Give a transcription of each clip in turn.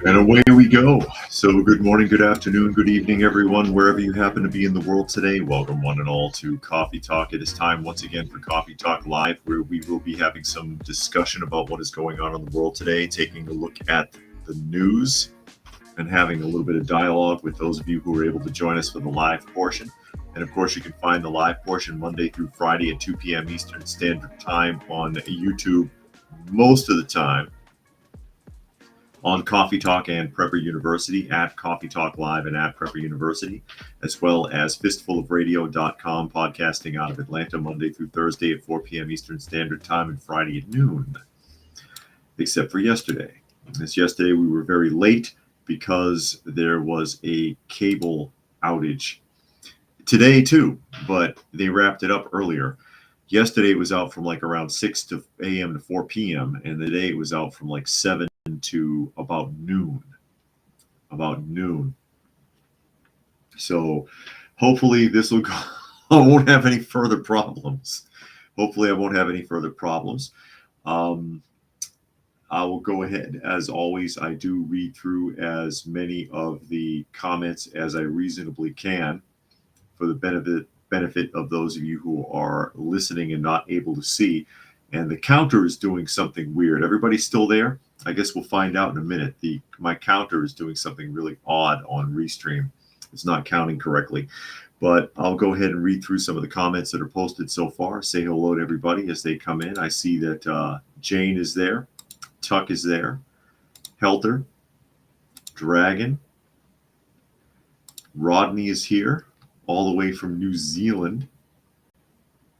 And away we go. So, good morning, good afternoon, good evening, everyone, wherever you happen to be in the world today. Welcome, one and all, to Coffee Talk. It is time once again for Coffee Talk Live, where we will be having some discussion about what is going on in the world today, taking a look at the news, and having a little bit of dialogue with those of you who are able to join us for the live portion. And of course, you can find the live portion Monday through Friday at 2 p.m. Eastern Standard Time on YouTube most of the time, on Coffee Talk and Prepper University, at Coffee Talk Live and at Prepper University, as well as fistfulofradio.com, podcasting out of Atlanta Monday through Thursday at 4 p.m. Eastern Standard Time and Friday at noon, except for yesterday. Yesterday we were very late because there was a cable outage. Today too, but they wrapped it up earlier. Yesterday it was out from like around 6 a.m. to 4 p.m. and today it was out from like 7 to about noon. So hopefully this will go. I won't have any further problems. I will go ahead. As always, I do read through as many of the comments as I reasonably can for the benefit of those of you who are listening and not able to see. And the counter is doing something weird. Everybody's still there? I guess we'll find out in a minute. My counter is doing something really odd on Restream. It's not counting correctly. But I'll go ahead and read through some of the comments that are posted so far. Say hello to everybody as they come in. I see that Jane is there. Tuck is there. Helter. Dragon. Rodney is here, all the way from New Zealand.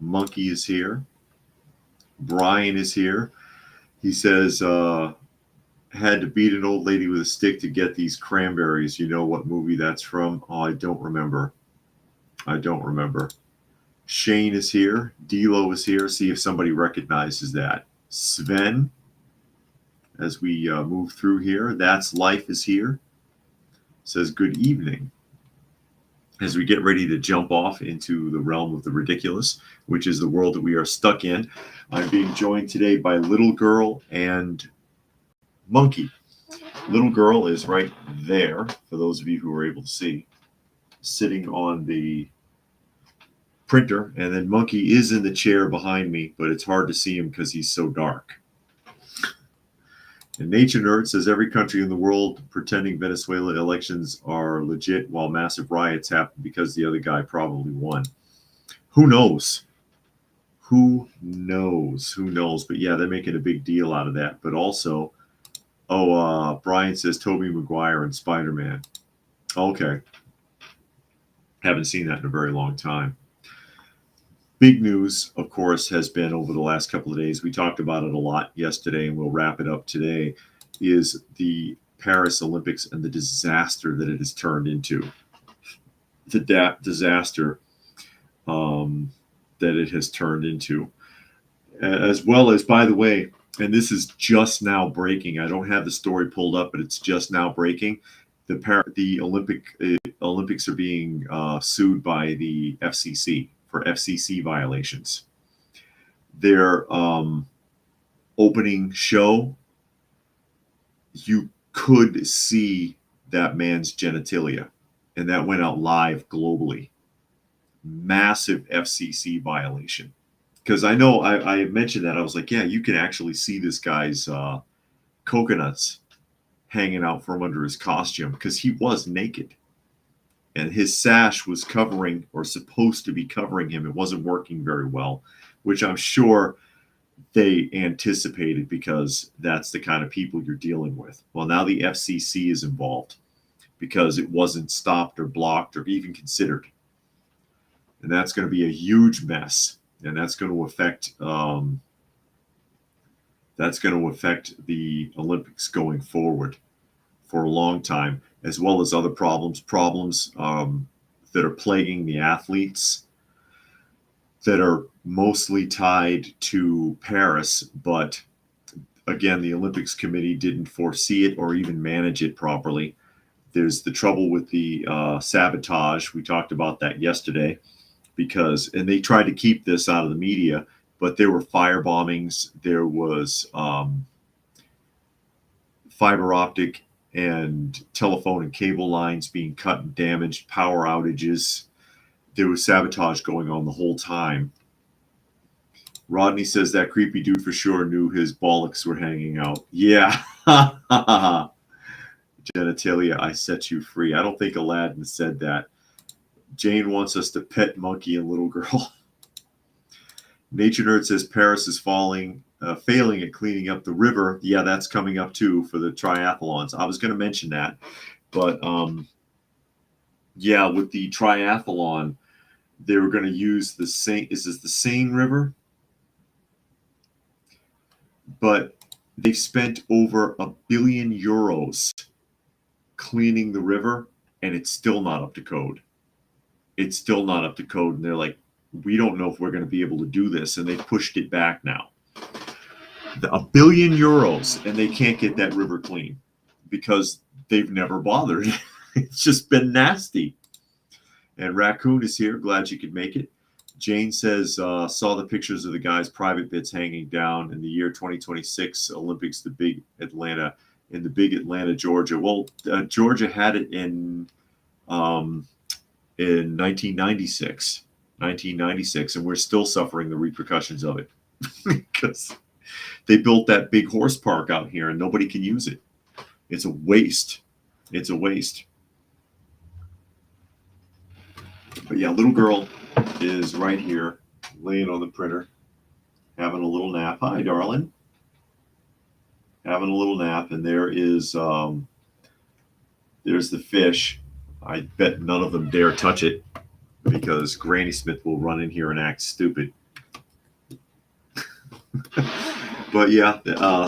Monkey is here. Brian is here. He says, had to beat an old lady with a stick to get these cranberries. You know what movie that's from? Oh, I don't remember. Shane is here. D'Lo is here. See if somebody recognizes that. Sven, as we move through here. That's Life is here. Says good evening. As we get ready to jump off into the realm of the ridiculous, which is the world that we are stuck in, I'm being joined today by Little Girl and Monkey. Little Girl is right there, for those of you who are able to see, sitting on the printer, and then Monkey is in the chair behind me, but it's hard to see him because he's so dark. And Nature Nerd says every country in the world pretending Venezuela elections are legit while massive riots happen because the other guy probably won. Who knows? But yeah, they're making a big deal out of that. But also, Brian says Tobey Maguire and Spider-Man. Okay. Haven't seen that in a very long time. Big news, of course, has been over the last couple of days. We talked about it a lot yesterday, and we'll wrap it up today, is the Paris Olympics and the disaster that it has turned into. The disaster that it has turned into. As well as, by the way, and this is just now breaking. I don't have the story pulled up, but it's just now breaking. The Olympics are being sued by the FCC for FCC violations. Their opening show, you could see that man's genitalia, and that went out live globally. Massive FCC violation. Because I know I mentioned that. I was like, yeah, you can actually see this guy's coconuts hanging out from under his costume because he was naked. And his sash was covering, or supposed to be covering him. It wasn't working very well, which I'm sure they anticipated because that's the kind of people you're dealing with. Well, now the FCC is involved because it wasn't stopped or blocked or even considered. And that's going to be a huge mess. And that's going to affect the Olympics going forward for a long time, as well as other problems that are plaguing the athletes that are mostly tied to Paris. But again, the Olympics Committee didn't foresee it or even manage it properly. There's the trouble with the sabotage. We talked about that yesterday and they tried to keep this out of the media, but there were fire bombings. There was fiber optic and telephone and cable lines being cut and damaged, power outages. There was sabotage going on the whole time. Rodney says that creepy dude for sure knew his bollocks were hanging out. Yeah. Genitalia, I set you free. I don't think Aladdin said that. Jane wants us to pet monkey and little girl. Nature Nerd says Paris is failing at cleaning up the river. Yeah, that's coming up too for the triathlons. I was going to mention that, but yeah, with the triathlon, they were going to use the Seine. Is this the Seine River? But they've spent over €1 billion cleaning the river, and it's still not up to code. It's still not up to code, and they're like, we don't know if we're going to be able to do this, and they pushed it back now. €1 billion, and they can't get that river clean because they've never bothered. It's just been nasty. And Raccoon is here. Glad you could make it. Jane says, saw the pictures of the guy's private bits hanging down in the year 2026 Olympics, in the big Atlanta, Georgia. Well, Georgia had it in 1996, and we're still suffering the repercussions of it because they built that big horse park out here and nobody can use it. It's a waste. It's a waste. But yeah, little girl is right here, laying on the printer, having a little nap. Hi, darling. Having a little nap, and there's the fish. I bet none of them dare touch it because Granny Smith will run in here and act stupid. But yeah,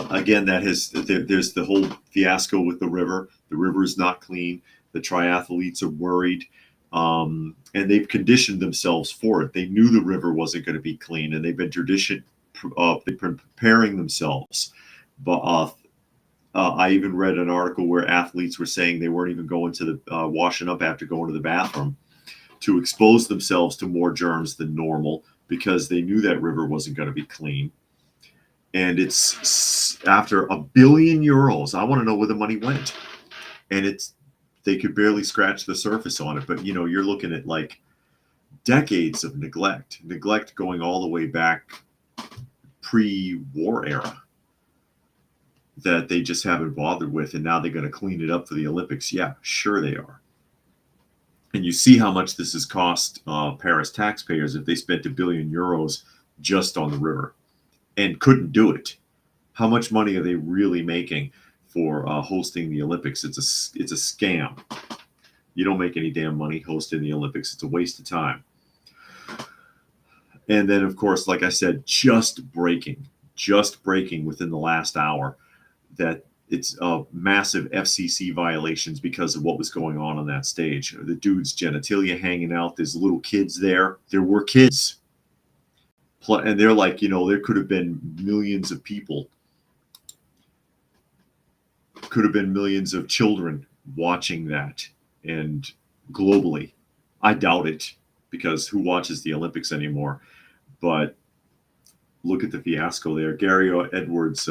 again, there's the whole fiasco with the river. The river is not clean. The triathletes are worried. And they've conditioned themselves for it. They knew the river wasn't going to be clean, and they've been preparing themselves. But I even read an article where athletes were saying they weren't even going to the washing up after going to the bathroom to expose themselves to more germs than normal because they knew that river wasn't going to be clean. And it's after €1 billion. I want to know where the money went. And they could barely scratch the surface on it. But, you're looking at like decades of neglect going all the way back pre-war era that they just haven't bothered with. And now they're going to clean it up for the Olympics. Yeah, sure they are. And you see how much this has cost Paris taxpayers if they spent €1 billion just on the river and couldn't do it. How much money are they really making for hosting the Olympics? It's a scam. You don't make any damn money hosting the Olympics. It's a waste of time. And then, of course, like I said, just breaking within the last hour that it's massive FCC violations because of what was going on that stage. The dude's genitalia hanging out. There's little kids there. There were kids. And they're like, there could have been millions of people. Could have been millions of children watching that, and globally. I doubt it, because who watches the Olympics anymore? But look at the fiasco there. Gary Edwards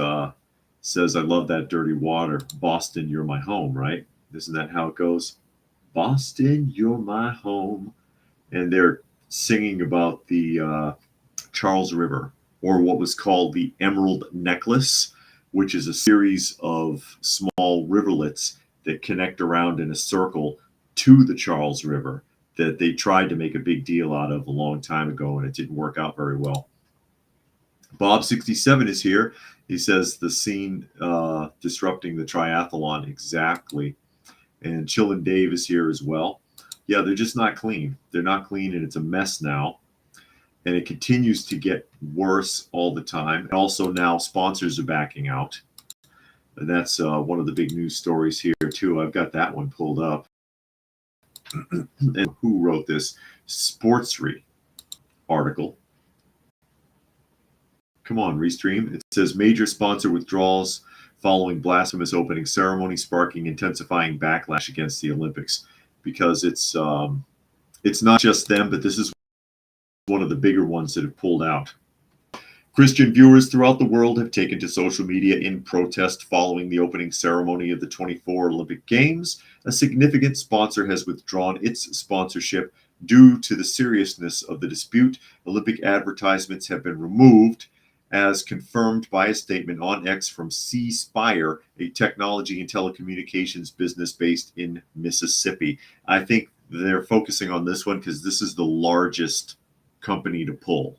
says, I love that dirty water. Boston, you're my home, right? Isn't that how it goes? Boston, you're my home. And they're singing about the Charles River, or what was called the Emerald Necklace, which is a series of small riverlets that connect around in a circle to the Charles River that they tried to make a big deal out of a long time ago, and it didn't work out very well. Bob67 is here. He says the scene disrupting the triathlon, exactly. And Chillin' Dave is here as well. Yeah, they're just not clean. They're not clean, and it's a mess now. And it continues to get worse all the time. And also now sponsors are backing out. And that's one of the big news stories here too. I've got that one pulled up. And who wrote this? Sportsry article. Come on, Restream. It says major sponsor withdrawals following blasphemous opening ceremony, sparking intensifying backlash against the Olympics. Because it's not just them, but this is one of the bigger ones that have pulled out. Christian viewers throughout the world have taken to social media in protest following the opening ceremony of the 24 Olympic Games. A significant sponsor has withdrawn its sponsorship due to the seriousness of the dispute. Olympic advertisements have been removed, as confirmed by a statement on X from C Spire, a technology and telecommunications business based in Mississippi. I think they're focusing on this one because this is the largest company to pull.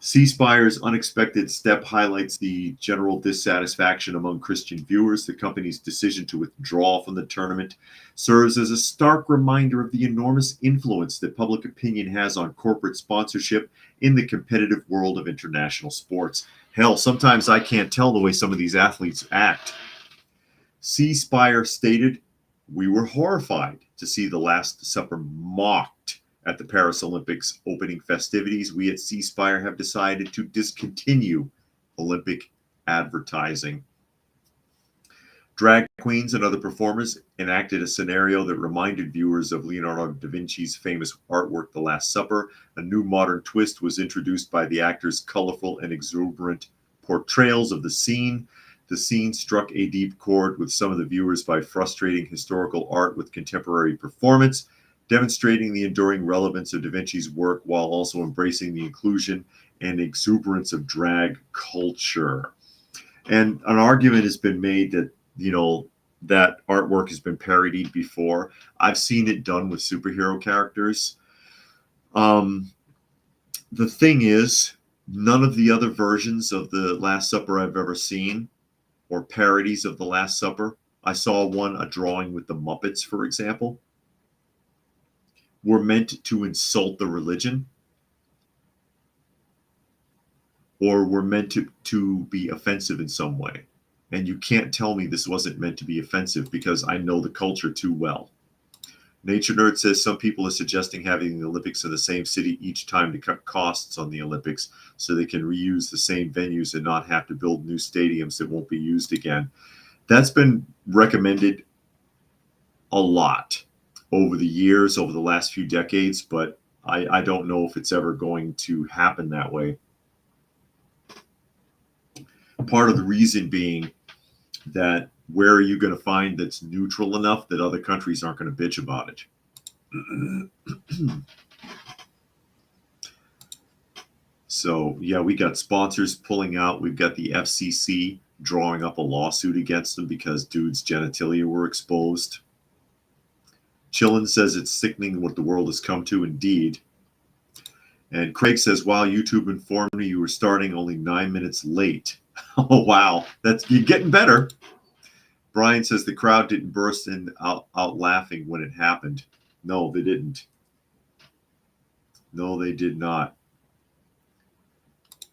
C Spire's unexpected step highlights the general dissatisfaction among Christian viewers. The company's decision to withdraw from the tournament serves as a stark reminder of the enormous influence that public opinion has on corporate sponsorship in the competitive world of international sports. Hell, sometimes I can't tell the way some of these athletes act. C Spire stated, "We were horrified to see the Last Supper mocked at the Paris Olympics opening festivities. We at C Spire have decided to discontinue Olympic advertising." Drag queens and other performers enacted a scenario that reminded viewers of Leonardo da Vinci's famous artwork, The Last Supper. A new modern twist was introduced by the actors' colorful and exuberant portrayals of the scene. The scene struck a deep chord with some of the viewers by frustrating historical art with contemporary performance, demonstrating the enduring relevance of Da Vinci's work while also embracing the inclusion and exuberance of drag culture. And an argument has been made that, that artwork has been parodied before. I've seen it done with superhero characters. The thing is, none of the other versions of The Last Supper I've ever seen, or parodies of The Last Supper, I saw a drawing with the Muppets, for example, were meant to insult the religion, or were meant to be offensive in some way. And you can't tell me this wasn't meant to be offensive because I know the culture too well. Nature Nerd says some people are suggesting having the Olympics in the same city each time to cut costs on the Olympics so they can reuse the same venues and not have to build new stadiums that won't be used again. That's been recommended a lot over the years, over the last few decades, but I don't know if it's ever going to happen that way. Part of the reason being that where are you going to find that's neutral enough that other countries aren't going to bitch about it? So, yeah, we got sponsors pulling out. We've got the FCC drawing up a lawsuit against them because dudes' genitalia were exposed. Chillin says it's sickening what the world has come to, indeed. And Craig says, wow, YouTube informed me you were starting only 9 minutes late. Oh, wow. You're getting better. Brian says the crowd didn't burst out laughing when it happened. No, they didn't. No, they did not.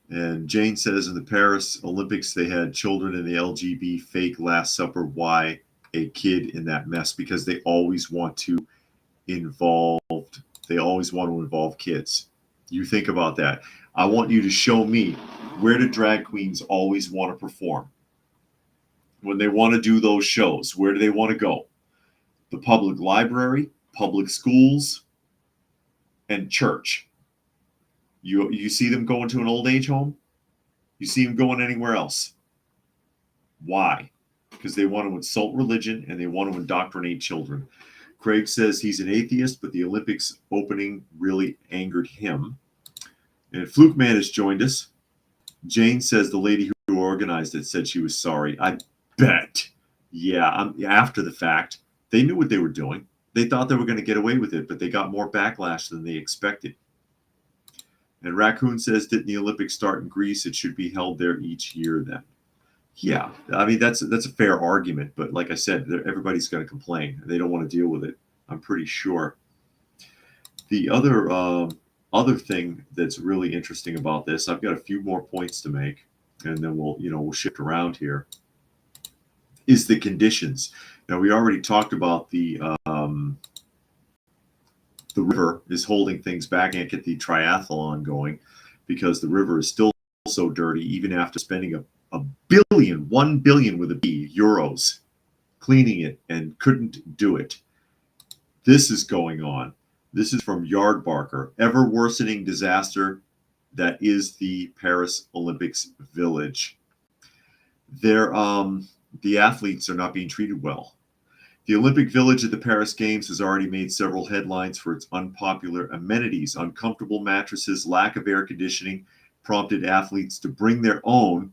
And Jane says in the Paris Olympics, they had children in the LGB fake Last Supper. Why a kid in that mess? Because they always want to involve kids. You think about that. I want you to show me, where do drag queens always want to perform? When they want to do those shows, where do they want to go? The public library, public schools, and church. You see them going to an old age home? You see them going anywhere else? Why? Because they want to insult religion and they want to indoctrinate children. Craig says he's an atheist, but the Olympics opening really angered him. And Fluke Man has joined us. Jane says the lady who organized it said she was sorry. I bet. Yeah, after the fact, they knew what they were doing. They thought they were going to get away with it, but they got more backlash than they expected. And Raccoon says, didn't the Olympics start in Greece? It should be held there each year then. Yeah, I mean, that's a fair argument. But like I said, everybody's going to complain. They don't want to deal with it, I'm pretty sure. The other thing that's really interesting about this, I've got a few more points to make, and then we'll shift around here, is the conditions. Now, we already talked about the river is holding things back. Can't get the triathlon going because the river is still so dirty, even after spending $1 billion with a B euros cleaning it, and couldn't do it. This is going on. This is from Yardbarker. Ever worsening disaster that is the Paris Olympics Village. The athletes are not being treated well. The Olympic Village at the Paris Games has already made several headlines for its unpopular amenities. Uncomfortable mattresses, lack of air conditioning prompted athletes to bring their own,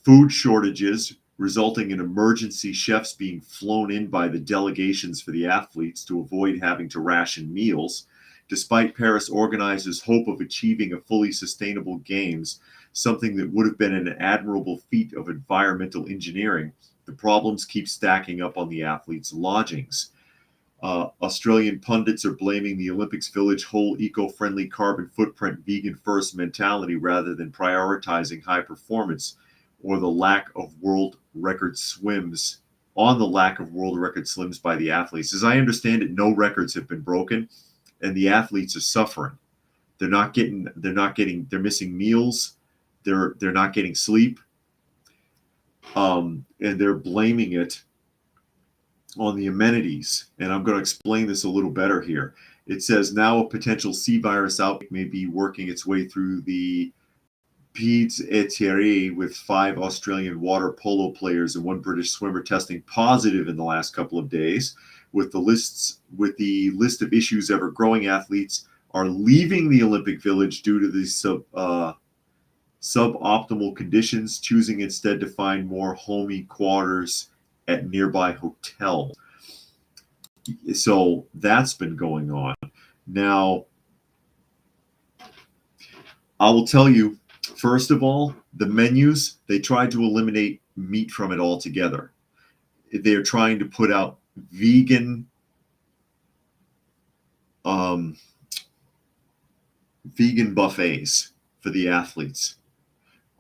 food shortages, resulting in emergency chefs being flown in by the delegations for the athletes to avoid having to ration meals. Despite Paris organizers' hope of achieving a fully sustainable games, something that would have been an admirable feat of environmental engineering, the problems keep stacking up on the athletes' lodgings. Australian pundits are blaming the Olympics Village whole eco-friendly carbon footprint vegan first mentality rather than prioritizing high performance or the lack of world record swims by the athletes. As I understand it, no records have been broken and the athletes are suffering. They're missing meals. They're not getting sleep. And they're blaming it on the amenities. And I'm going to explain this a little better here. It says now a potential sea virus outbreak may be working its way through the Pieds et Thierry, with 5 Australian water polo players and 1 British swimmer testing positive in the last couple of days. With the list of issues ever growing, athletes are leaving the Olympic Village due to the suboptimal conditions, choosing instead to find more homey quarters at nearby hotels. So that's been going on. Now, I will tell you, first of all, the menus, they tried to eliminate meat from it altogether. They're trying to put out vegan buffets for the athletes.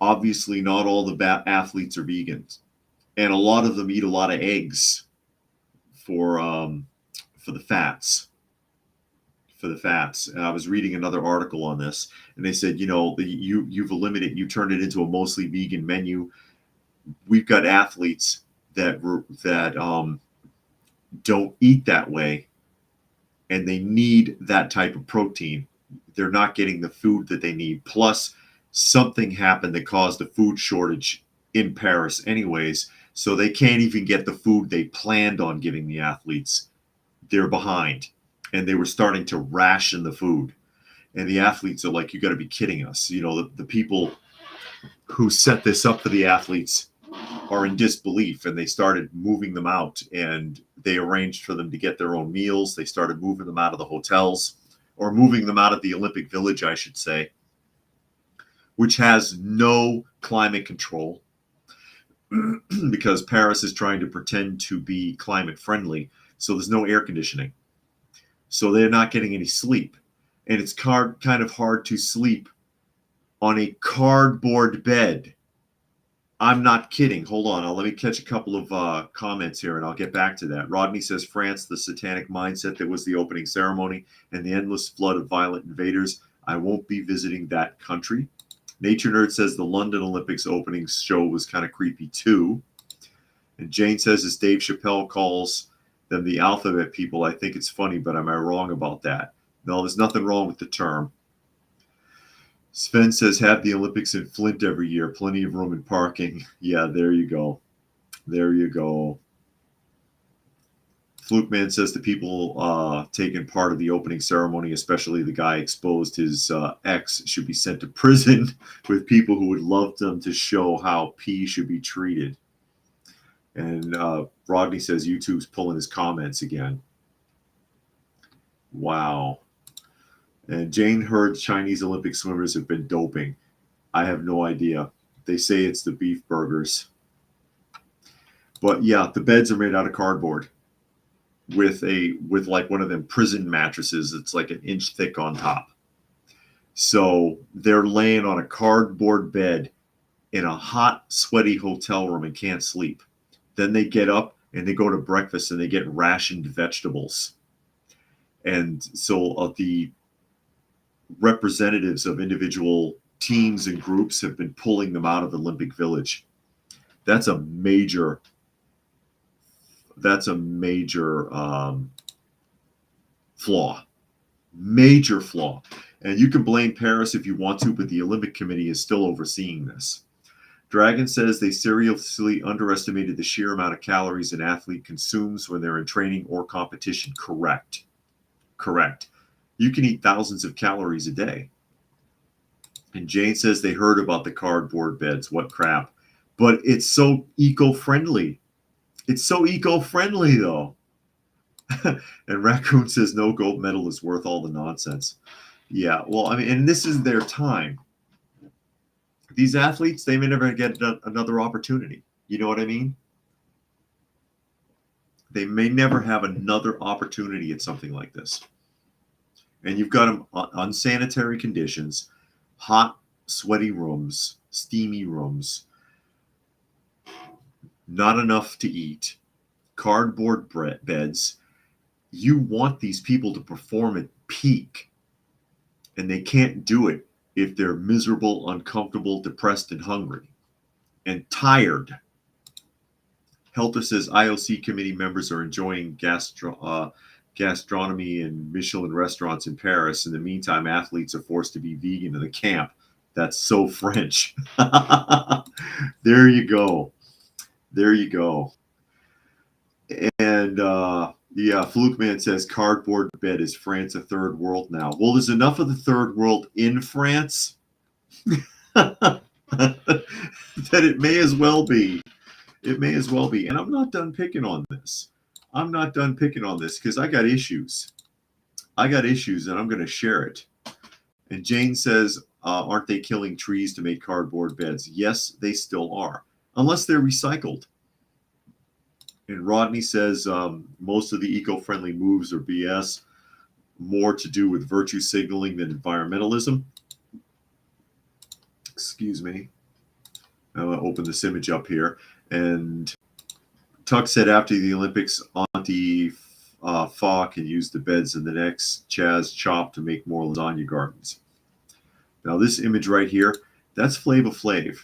Obviously, not all the athletes are vegans, and a lot of them eat a lot of eggs for the fats. And I was reading another article on this, and they said, you turned it into a mostly vegan menu. We've got athletes that don't eat that way, and they need that type of protein. They're not getting the food that they need. Plus, something happened that caused a food shortage in Paris anyways, so they can't even get the food they planned on giving the athletes. They're behind, and they were starting to ration the food. And the athletes are like, you got to be kidding us. The people who set this up for the athletes are in disbelief, and they started moving them out, and they arranged for them to get their own meals. They started moving them out of the hotels, or moving them out of the Olympic Village, I should say, which has no climate control because Paris is trying to pretend to be climate friendly. So there's no air conditioning. So they're not getting any sleep. And it's kind of hard to sleep on a cardboard bed. I'm not kidding. Hold on. Let me catch a couple of comments here, and I'll get back to that. Rodney says, France, the satanic mindset that was the opening ceremony and the endless flood of violent invaders. I won't be visiting that country. Nature Nerd says the London Olympics opening show was kind of creepy too. And Jane says, as Dave Chappelle calls them the alphabet people, I think it's funny, but am I wrong about that? No, there's nothing wrong with the term. Sven says, have the Olympics in Flint every year. Plenty of room and parking. Yeah, there you go. There you go. Fluke Man says the people taking part of the opening ceremony, especially the guy exposed his ex, should be sent to prison with people who would love them to show how pee should be treated. And Rodney says YouTube's pulling his comments again. Wow. And Jane heard Chinese Olympic swimmers have been doping. I have no idea. They say it's the beef burgers. But yeah, the beds are made out of cardboard with like one of them prison mattresses. It's like an inch thick on top. So they're laying on a cardboard bed in a hot, sweaty hotel room and can't sleep. Then they get up and they go to breakfast and they get rationed vegetables. And so the representatives of individual teams and groups have been pulling them out of the Olympic Village. That's a major flaw. Major flaw. And you can blame Paris if you want to, but the Olympic Committee is still overseeing this. Dragon says they seriously underestimated the sheer amount of calories an athlete consumes when they're in training or competition. Correct. Correct. You can eat thousands of calories a day. And Jane says they heard about the cardboard beds. What crap. But it's so eco-friendly. It's so eco-friendly, though. And Raccoon says no gold medal is worth all the nonsense. Yeah, well, I mean, and this is their time. These athletes, they may never get another opportunity. You know what I mean? They may never have another opportunity at something like this. And you've got them on unsanitary conditions, hot, sweaty rooms, steamy rooms, not enough to eat, cardboard beds. You want these people to perform at peak, and they can't do it if they're miserable, uncomfortable, depressed, and hungry, and tired. Helter says IOC committee members are enjoying gastronomy and Michelin restaurants in Paris. In the meantime, athletes are forced to be vegan in the camp. That's so French. There you go. There you go. And yeah, Fluke Man says cardboard bed is France a third world now. Well, there's enough of the third world in France that it may as well be. It may as well be. And I'm not done picking on this. I'm not done picking on this because I got issues. I got issues and I'm going to share it. And Jane says, aren't they killing trees to make cardboard beds? Yes, they still are, unless they're recycled. And Rodney says most of the eco-friendly moves are BS, more to do with virtue signaling than environmentalism. Excuse me. I'm going to open this image up here. And Tuck said after the Olympics, Auntie Fa can use the beds in the next Chaz Chop to make more lasagna gardens. Now this image right here, that's Flava Flav.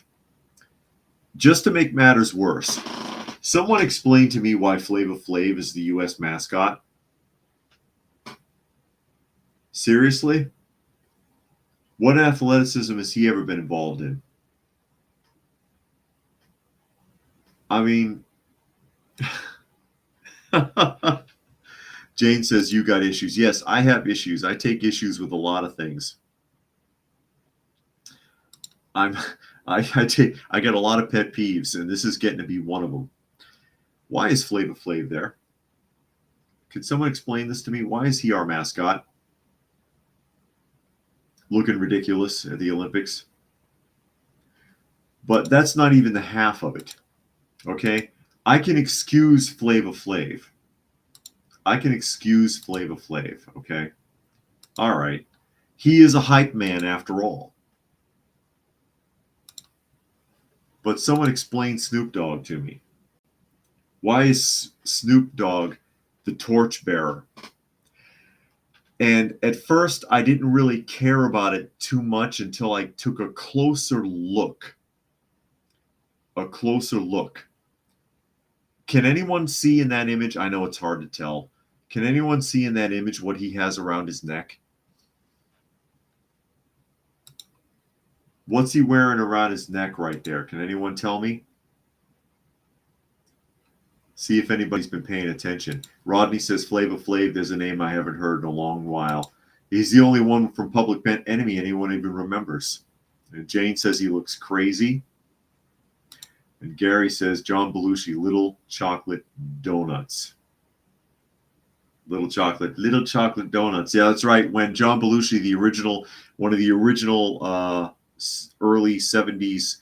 Just to make matters worse, someone explain to me why Flava Flav is the U.S. mascot. Seriously? What athleticism has he ever been involved in? I mean, Jane says you got issues. Yes, I have issues. I take issues with a lot of things. I get a lot of pet peeves, and this is getting to be one of them. Why is Flava Flav there? Could someone explain this to me? Why is he our mascot? Looking ridiculous at the Olympics. But that's not even the half of it. Okay? I can excuse Flava Flav. I can excuse Flava Flav. Okay? All right. He is a hype man after all. But someone explain Snoop Dogg to me. Why is Snoop Dogg the torchbearer? And at first, I didn't really care about it too much until I took a closer look. A closer look. Can anyone see in that image? I know it's hard to tell. Can anyone see in that image what he has around his neck? What's he wearing around his neck right there? Can anyone tell me? See if anybody's been paying attention. Rodney says, Flava Flav, there's a name I haven't heard in a long while. He's the only one from Public Enemy anyone even remembers. And Jane says he looks crazy. And Gary says, John Belushi, little chocolate donuts. Little chocolate donuts. Yeah, that's right. When John Belushi, one of the original early 70s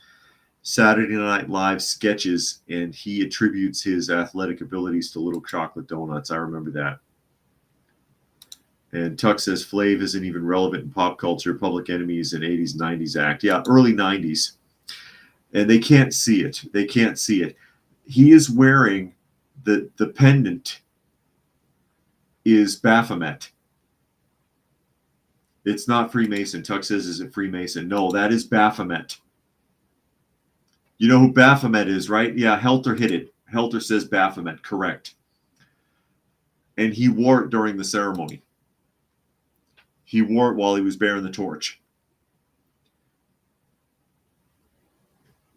Saturday Night Live sketches, and he attributes his athletic abilities to little chocolate donuts. I remember that. And Tuck says Flav isn't even relevant in pop culture. Public Enemy is an 80s, 90s act. Yeah, early 90s. And they can't see it. They can't see it. He is wearing the pendant is Baphomet. It's not Freemason. Tuck says, is it Freemason? No, that is Baphomet. You know who Baphomet is, right? Yeah, Helter hit it. Helter says Baphomet. Correct. And he wore it during the ceremony. He wore it while he was bearing the torch.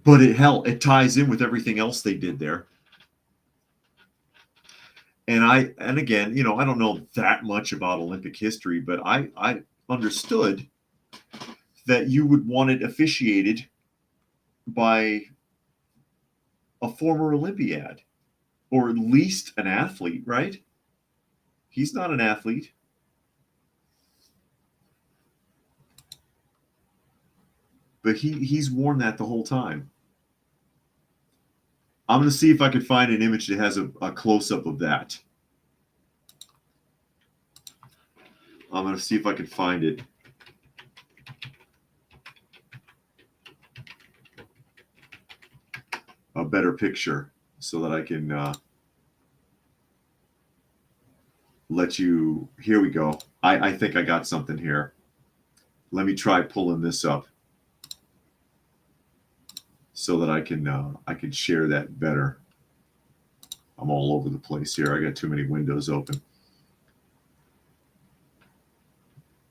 But it ties in with everything else they did there. And again, I don't know that much about Olympic history, but I understood that you would want it officiated by a former Olympiad, or at least an athlete, right? He's not an athlete. But he's worn that the whole time. I'm going to see if I can find an image that has a close-up of that. I'm going to see if I can find it. A better picture so that I can let you. Here we go. I think I got something here. Let me try pulling this up so that I can share that better. I'm all over the place here. I got too many windows open.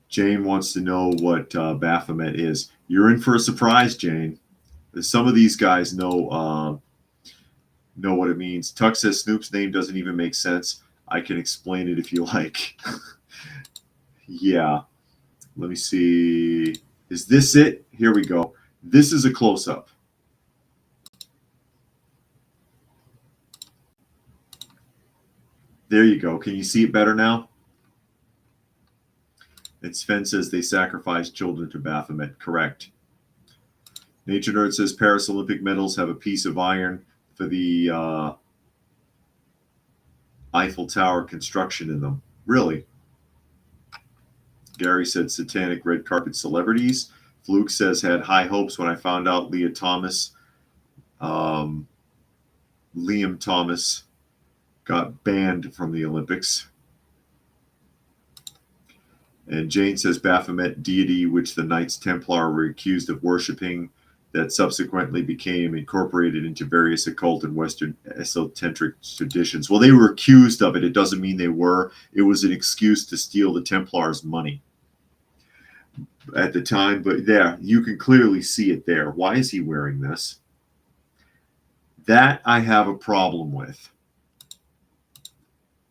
Jane wants to know what Baphomet is. You're in for a surprise, Jane. Some of these guys know what it means. Tuck says Snoop's name doesn't even make sense. I can explain it if you like. Yeah. Let me see. Is this it? Here we go. This is a close-up. There you go. Can you see it better now? And Sven says they sacrificed children to Baphomet. Correct. Nature Nerd says Paris Olympic medals have a piece of iron for the Eiffel Tower construction in them. Really? Gary said satanic red carpet celebrities. Fluke says had high hopes when I found out Liam Thomas got banned from the Olympics. And Jane says Baphomet deity, which the Knights Templar were accused of worshiping, that subsequently became incorporated into various occult and Western esoteric traditions. Well, they were accused of it. It doesn't mean they were. It was an excuse to steal the Templars' money at the time. But there, you can clearly see it there. Why is he wearing this? That I have a problem with.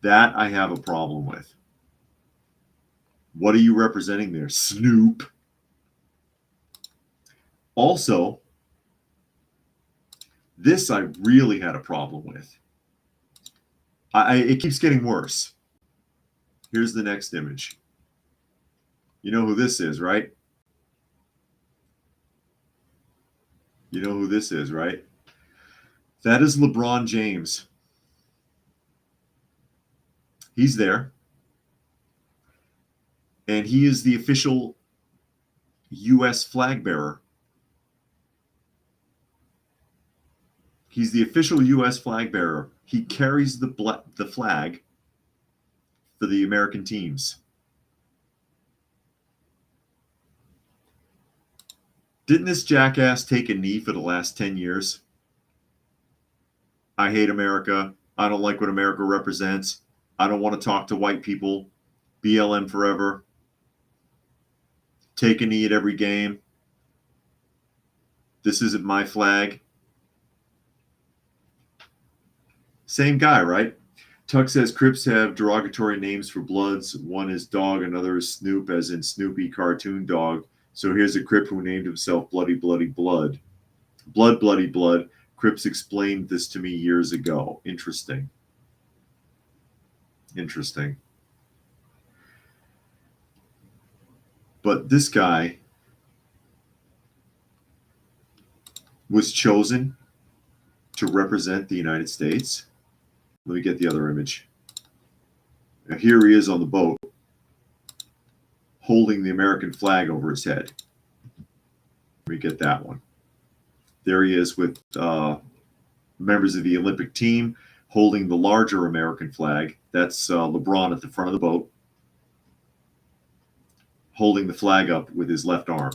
That I have a problem with. What are you representing there? Snoop. Also, this I really had a problem with. It keeps getting worse. Here's the next image. You know who this is, right? You know who this is, right? That is LeBron James. He's there. And he is the official U.S. flag bearer. He's the official U.S. flag bearer. He carries the flag for the American teams. Didn't this jackass take a knee for the last 10 years? I hate America. I don't like what America represents. I don't want to talk to white people. BLM forever. Take a knee at every game. This isn't my flag. Same guy, right? Tuck says Crips have derogatory names for Bloods. One is Dog, another is Snoop, as in Snoopy cartoon dog. So here's a Crip who named himself Bloody Bloody Blood. Blood Bloody Blood. Crips explained this to me years ago. Interesting. Interesting. But this guy was chosen to represent the United States. Let me get the other image. Now here he is on the boat holding the American flag over his head. Let me get that one. There he is with members of the Olympic team holding the larger American flag. That's LeBron at the front of the boat, holding the flag up with his left arm.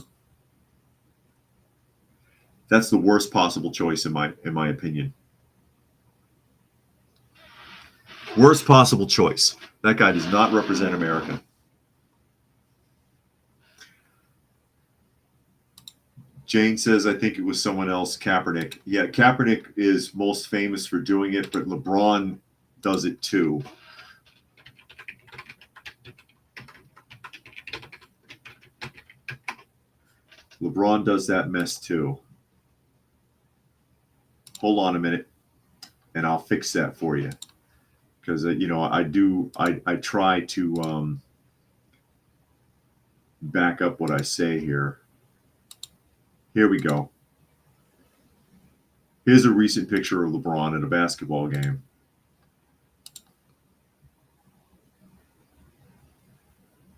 That's the worst possible choice in my opinion. Worst possible choice. That guy does not represent America. Jane says, I think it was someone else, Kaepernick. Yeah, Kaepernick is most famous for doing it, but LeBron does it too. LeBron does that mess too. Hold on a minute, and I'll fix that for you. Because, I try to back up what I say here. Here we go. Here's a recent picture of LeBron at a basketball game.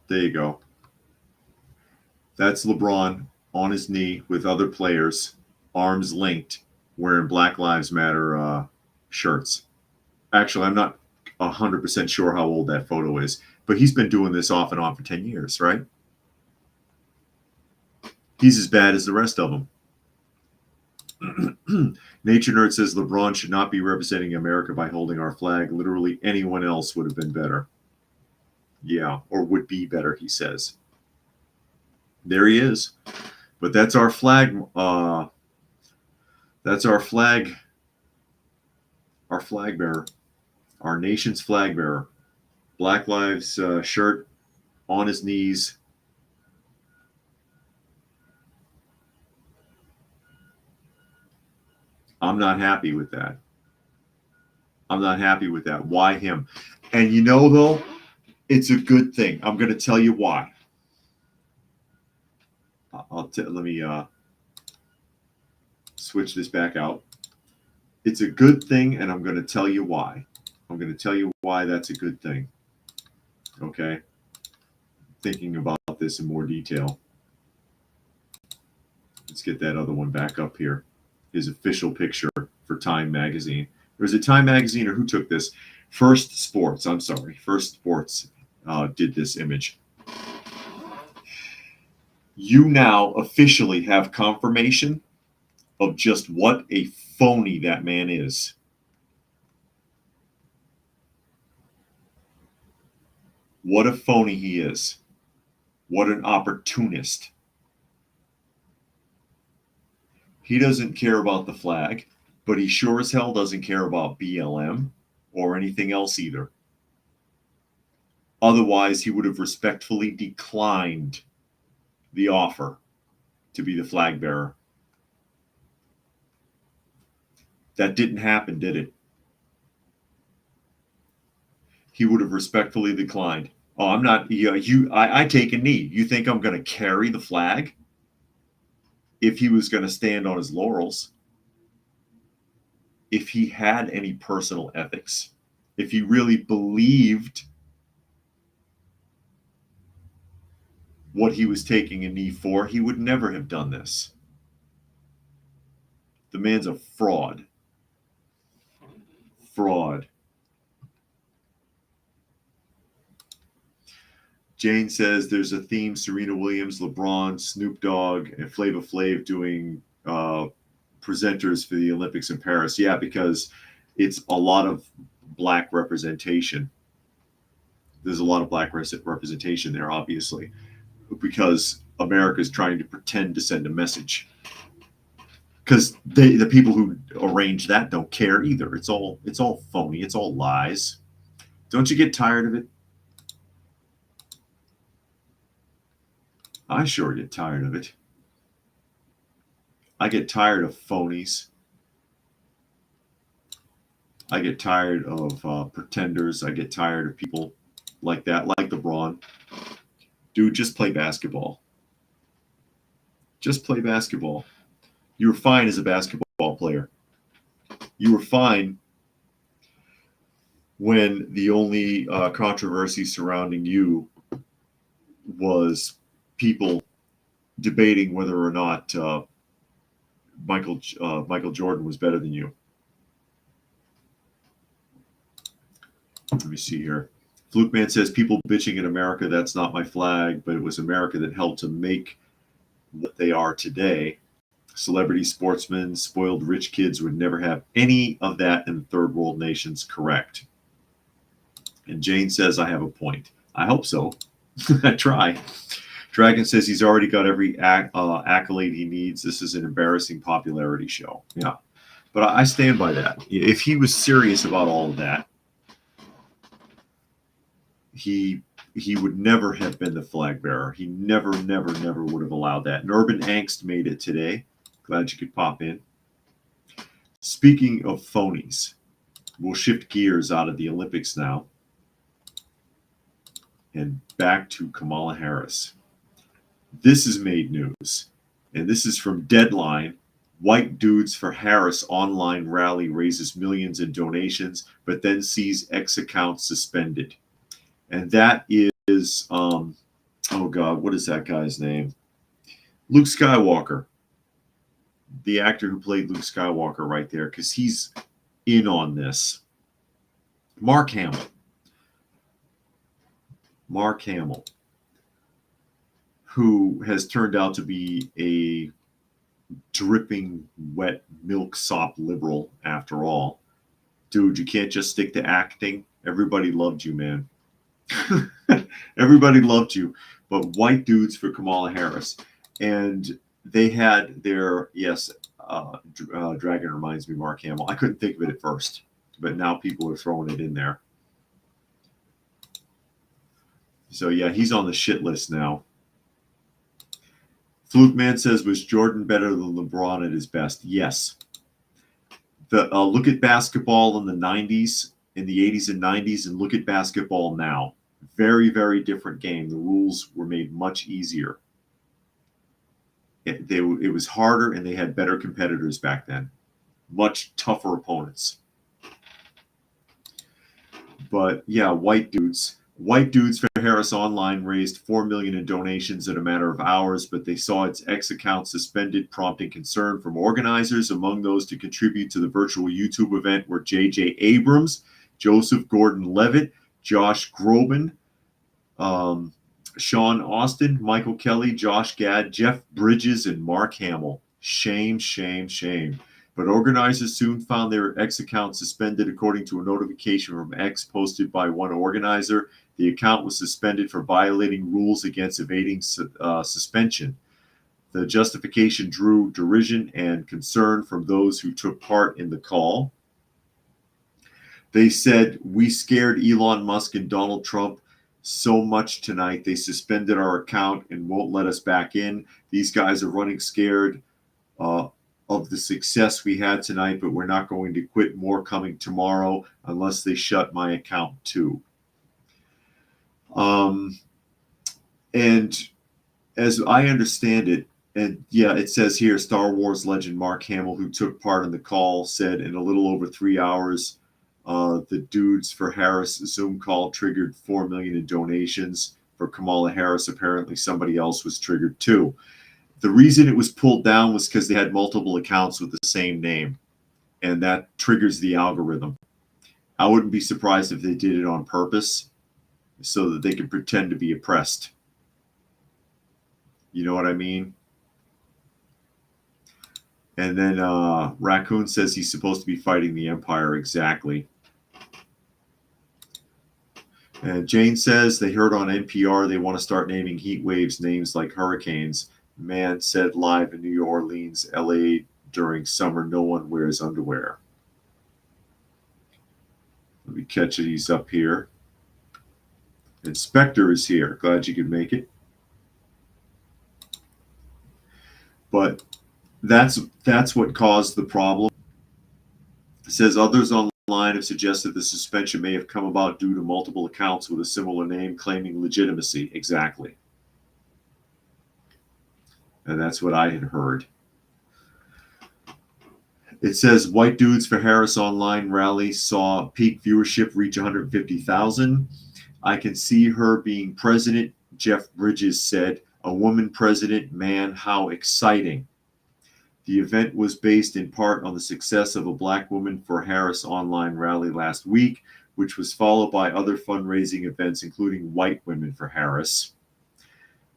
There you go. That's LeBron on his knee with other players, arms linked, wearing Black Lives Matter shirts. Actually, I'm not 100% sure how old that photo is, but he's been doing this off and on for 10 years, right? He's as bad as the rest of them. Nature Nerd says LeBron should not be representing America by holding our flag. Literally anyone else would have been better. Yeah, or would be better, he says. There he is. But that's our flag. That's our flag. Our flag bearer. Our nation's flag bearer. Black Lives shirt on his knees. I'm not happy with that. I'm not happy with that. Why him? And though, it's a good thing. I'm going to tell you why. Let me switch this back out. It's a good thing, and I'm going to tell you why. I'm going to tell you why that's a good thing. Okay? Thinking about this in more detail. Let's get that other one back up here. His official picture for Time Magazine. Was it Time Magazine or who took this? First Sports. I'm sorry. First Sports did this image. You now officially have confirmation of just what a phony that man is. What a phony he is. What an opportunist. He doesn't care about the flag, but he sure as hell doesn't care about BLM or anything else either. Otherwise, he would have respectfully declined the offer to be the flag bearer. That didn't happen, did it? He would have respectfully declined. Oh, I'm not, I take a knee. You think I'm going to carry the flag? If he was going to stand on his laurels, if he had any personal ethics, if he really believed what he was taking a knee for, he would never have done this. The man's a fraud. Fraud. Jane says there's a theme: Serena Williams, LeBron, Snoop Dogg, and Flava Flav doing presenters for the Olympics in Paris. Yeah, because it's a lot of black representation. There's a lot of black representation there, obviously, because America is trying to pretend to send a message. Because the people who arrange that don't care either. It's all phony. It's all lies. Don't you get tired of it? I sure get tired of it. I get tired of phonies. I get tired of pretenders. I get tired of people like that, like LeBron. Dude, just play basketball. Just play basketball. You were fine as a basketball player. You were fine when the only controversy surrounding you was people debating whether or not Michael Jordan was better than you. Let me see here. Fluke Man says, people bitching in America, that's not my flag, but it was America that helped to make what they are today. Celebrity sportsmen, spoiled rich kids would never have any of that in third world nations. Correct. And Jane says, I have a point. I hope so. I try. Dragon says he's already got every accolade he needs. This is an embarrassing popularity show. Yeah, but I stand by that. If he was serious about all of that, he would never have been the flag bearer. He never would have allowed that. And Urban Angst made it today. Glad you could pop in. Speaking of phonies, we'll shift gears out of the Olympics now and back to Kamala Harris. This has made news, and this is from Deadline. White Dudes for Harris online rally raises millions in donations, but then sees X account suspended. And that is, oh God, what is that guy's name? Luke Skywalker, the actor who played Luke Skywalker right there, because he's in on this. Mark Hamill, who has turned out to be a dripping wet milksop liberal after all. Dude, you can't just stick to acting. Everybody loved you, man. Everybody loved you. But White Dudes for Kamala Harris. And they had their, yes, Dragon reminds me of Mark Hamill. I couldn't think of it at first, but now people are throwing it in there. So yeah, he's on the shit list now. Fluke Man says, was Jordan better than LeBron at his best? Yes. Look at basketball in the 90s, in the 80s and 90s, and look at basketball now. Very, very different game. The rules were made much easier. It was harder, and they had better competitors back then. Much tougher opponents. But yeah, White Dudes. White Dudes for Harris Online raised $4 million in donations in a matter of hours, but they saw its X account suspended, prompting concern from organizers. Among those to contribute to the virtual YouTube event were J.J. Abrams, Joseph Gordon-Levitt, Josh Groban, Sean Austin, Michael Kelly, Josh Gad, Jeff Bridges, and Mark Hamill. Shame, shame, shame. But organizers soon found their X account suspended, according to a notification from X posted by one organizer. The account was suspended for violating rules against evading suspension. The justification drew derision and concern from those who took part in the call. They said, we scared Elon Musk and Donald Trump so much tonight, they suspended our account and won't let us back in. These guys are running scared of the success we had tonight, but we're not going to quit. More coming tomorrow unless they shut my account too. And as I understand it, and yeah, it says here, Star Wars legend Mark Hamill, who took part in the call, said in a little over 3 hours, the Dudes for Harris Zoom call triggered $4 million in donations. For Kamala Harris, apparently somebody else was triggered too. The reason it was pulled down was because they had multiple accounts with the same name, and that triggers the algorithm. I wouldn't be surprised if they did it on purpose so that they could pretend to be oppressed. You know what I mean? And then Raccoon says he's supposed to be fighting the Empire. Exactly. And Jane says they heard on NPR they want to start naming heat waves names like hurricanes. Man said live in New Orleans, LA during summer, no one wears underwear. Let me catch it. He's up here. Inspector is here. Glad you could make it. But that's what caused the problem. It says others online have suggested the suspension may have come about due to multiple accounts with a similar name claiming legitimacy. Exactly. And that's what I had heard. It says White Dudes for Harris online rally saw peak viewership reach 150,000. I can see her being president, Jeff Bridges said. A woman president, man, how exciting. The event was based in part on the success of a Black Woman for Harris online rally last week, which was followed by other fundraising events, including White Women for Harris.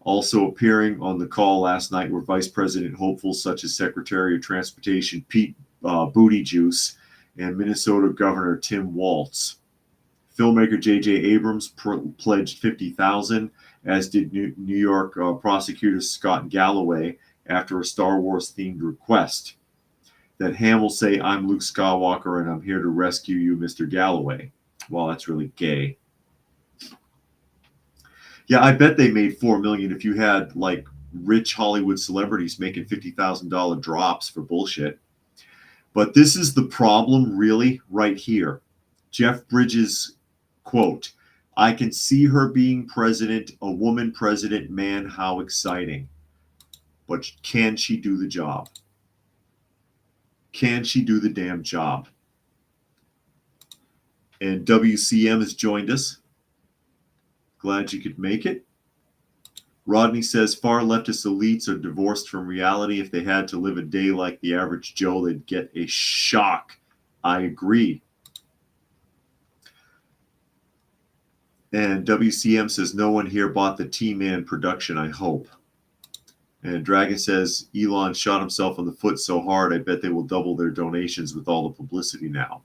Also appearing on the call last night were Vice President hopefuls such as Secretary of Transportation Pete Buttigieg and Minnesota Governor Tim Walz. Filmmaker J.J. Abrams pledged $50,000, as did New York prosecutors Scott and Galloway after a Star Wars themed request that Hamill say, "I'm Luke Skywalker and I'm here to rescue you, Mr. Galloway." Well, that's really gay. Yeah, I bet they made $4 million if you had like rich Hollywood celebrities making $50,000 drops for bullshit. But this is the problem, really, right here. Jeff Bridges quote, "I can see her being president, a woman president, man, how exciting. But can she do the job? Can she do the damn job?" And WCM has joined us. Glad you could make it. Rodney says far leftist elites are divorced from reality. If they had to live a day like the average Joe, they'd get a shock. I agree. And WCM says no one here bought the T-Man production, I hope. And Dragon says Elon shot himself in the foot so hard, I bet they will double their donations with all the publicity now.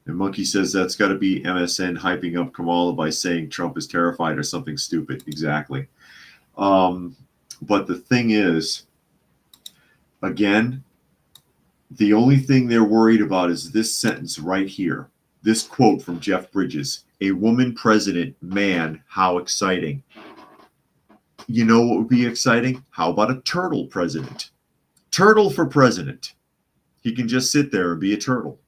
And Monkey says that's got to be MSN hyping up Kamala by saying Trump is terrified or something stupid. Exactly. But the thing is, again, the only thing they're worried about is this sentence right here. This quote from Jeff Bridges, "A woman president, man, how exciting." You know what would be exciting? How about a turtle president? Turtle for president. He can just sit there and be a turtle.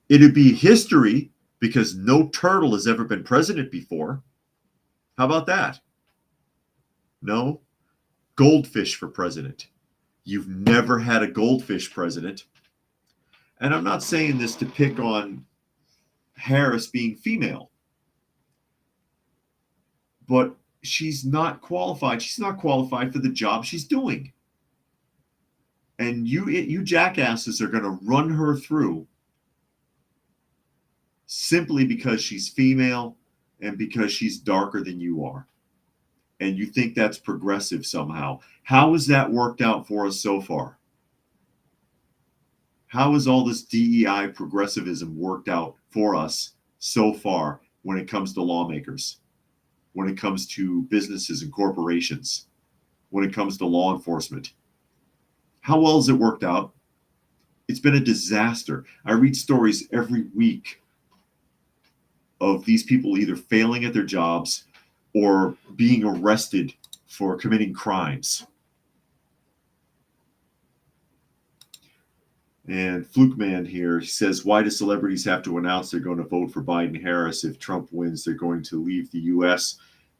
It'd be history because no turtle has ever been president before. How about that? No? Goldfish for president. You've never had a goldfish president. And I'm not saying this to pick on Harris being female, but she's not qualified. She's not qualified for the job she's doing. And you jackasses are going to run her through simply because she's female and because she's darker than you are. And you think that's progressive somehow. How has that worked out for us so far? How has all this DEI progressivism worked out for us so far when it comes to lawmakers, when it comes to businesses and corporations, when it comes to law enforcement? How well has it worked out? It's been a disaster. I read stories every week of these people either failing at their jobs or being arrested for committing crimes. And Fluke Man here says, why do celebrities have to announce they're going to vote for Biden-Harris? If Trump wins, they're going to leave the U.S.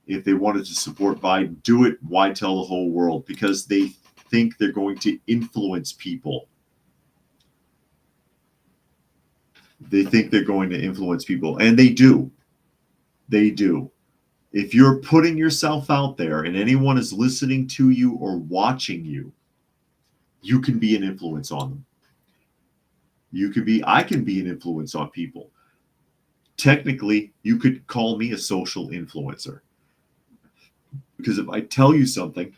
If they wanted to support Biden, do it. Why tell the whole world? Because they think they're going to influence people. They think they're going to influence people, and they do. They do. If you're putting yourself out there and anyone is listening to you or watching you, you can be an influence on them. I can be an influence on people. Technically, you could call me a social influencer. Because if I tell you something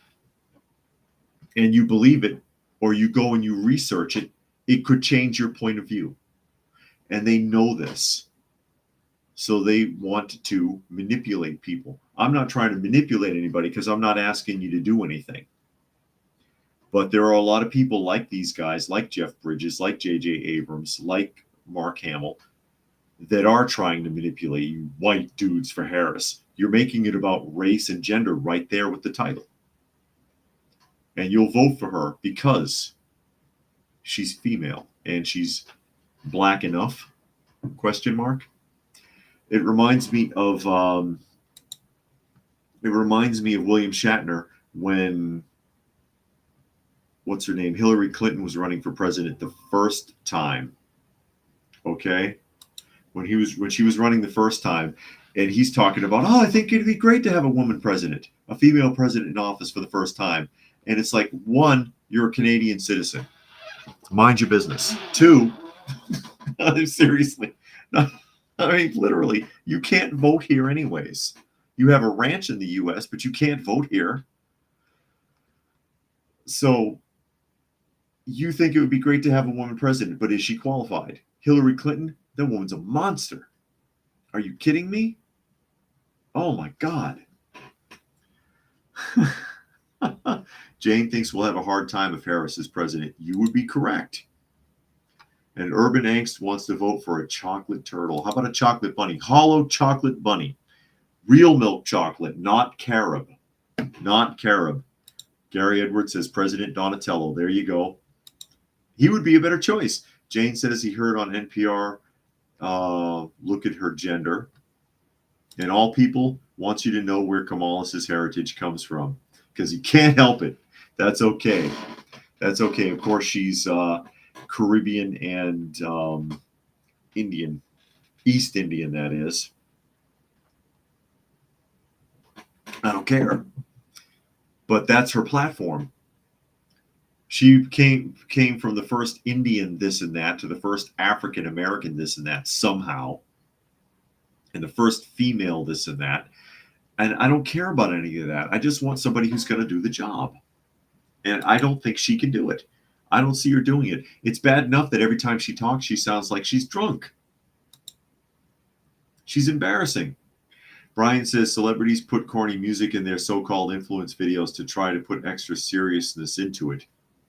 and you believe it, or you go and you research it, it could change your point of view. And they know this. So they want to manipulate people. I'm not trying to manipulate anybody because I'm not asking you to do anything. But there are a lot of people like these guys, like Jeff Bridges, like J.J. Abrams, like Mark Hamill, that are trying to manipulate you white dudes for Harris. You're making it about race and gender right there with the title. And you'll vote for her because she's female and she's black enough? Question mark. It reminds me of William Shatner when what's her name? Hillary Clinton was running for president the first time. Okay? When she was running the first time, and he's talking about, I think it'd be great to have a woman president, a female president in office for the first time. And it's like, one, you're a Canadian citizen. Mind your business. Two, seriously. I mean, literally, you can't vote here anyways. You have a ranch in the U.S., but you can't vote here. So you think it would be great to have a woman president, but is she qualified? Hillary Clinton, that woman's a monster. Are you kidding me? Oh my God. Jane thinks we'll have a hard time if Harris is president. You would be correct. And Urban Angst wants to vote for a chocolate turtle. How about a chocolate bunny? Hollow chocolate bunny. Real milk chocolate, not carob. Not carob. Gary Edwards says President Donatello. There you go. He would be a better choice. Jane says he heard on NPR, look at her gender. And all people wants you to know where Kamala's heritage comes from because he can't help it. That's okay. That's okay. Of course, she's Caribbean and Indian, East Indian, that is. I don't care. But that's her platform. She came from the first Indian this and that to the first African American this and that somehow, and the first female this and that. And I don't care about any of that. I just want somebody who's going to do the job. And I don't think she can do it. I don't see her doing it. It's bad enough that every time she talks, she sounds like she's drunk. She's embarrassing. Brian says celebrities put corny music in their so-called influence videos to try to put extra seriousness into it.